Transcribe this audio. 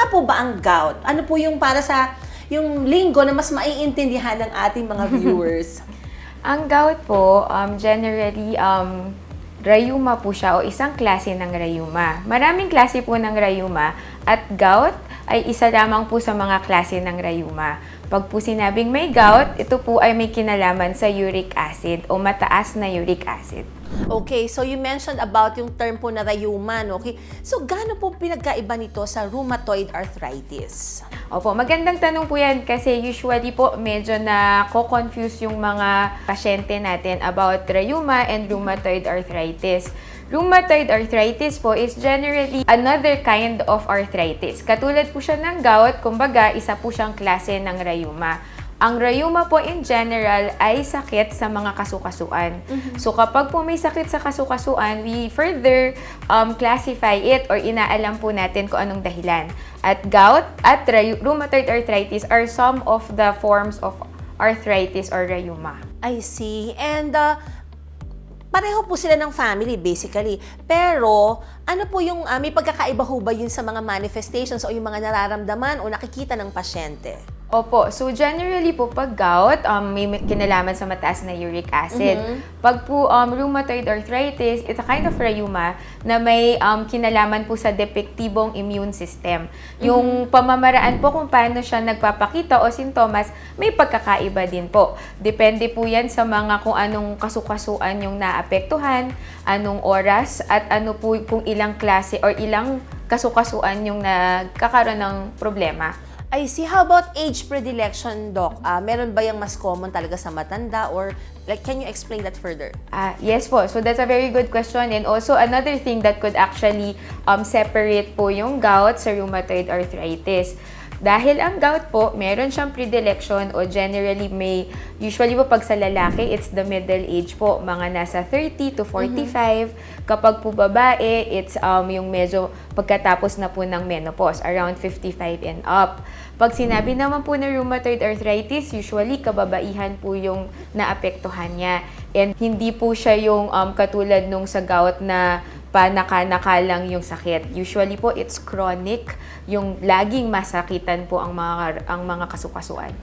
nga po ba ang gout? Ano po yung para sa yung linggo na mas maiintindihan ng ating mga viewers? Ang gout po, generally, rheuma po siya o isang klase ng rheuma. Maraming klase po ng rheuma at gout ay isa lamang po sa mga klase ng rheuma. Pag po sinabing may gout, ito po ay may kinalaman sa uric acid o mataas na uric acid. Okay, so you mentioned about yung term po na rheuma, no? Okay? So, gaano po pinagkaiba nito sa rheumatoid arthritis? Opo, magandang tanong po yan kasi usually po medyo na-confuse yung mga pasyente natin about rheuma and rheumatoid arthritis. Rheumatoid arthritis po is generally another kind of arthritis. Katulad po siya ng gout, kumbaga isa po siyang klase ng rheuma. Ang rheuma po in general ay sakit sa mga kasukasuan. So kapag po may sakit sa kasukasuan, we further classify it or inaalam po natin kung anong dahilan. At gout at rheumatoid arthritis are some of the forms of arthritis or rheuma. I see. And pareho po sila ng family basically. Pero ano po yung may pagkakaiba ho ba yun sa mga manifestations o yung mga nararamdaman o nakikita ng pasyente? Opo. So, generally po, pag gout, may kinalaman sa mataas na uric acid. Pag po rheumatoid arthritis, it's a kind of rheuma na may kinalaman po sa depektibong immune system. Yung pamamaraan po kung paano siya nagpapakita o sintomas, may pagkakaiba din po. Depende po yan sa mga kung anong kasukasuan yung naapektuhan, anong oras, at ano po kung ilang klase or ilang kasukasuan yung nagkakaroon ng problema. I see. How about age predilection, Doc? Meron ba yung mas common talaga sa matanda or like can you explain that further? Yes po. So that's a very good question, and also another thing that could actually separate po yung gout sa rheumatoid arthritis. Dahil ang gout po, meron siyang predilection o generally usually po pag sa lalaki, it's the middle age po, mga nasa 30 to 45. Kapag po babae, it's yung medyo pagkatapos na po ng menopause, around 55 and up. Pag sinabi naman po na rheumatoid arthritis, usually kababaihan po yung naapektuhan niya. And hindi po siya yung katulad nung sa gout na panaka-naka lang yung sakit. Usually po, it's chronic, yung laging masakitan po ang mga kasukasuan.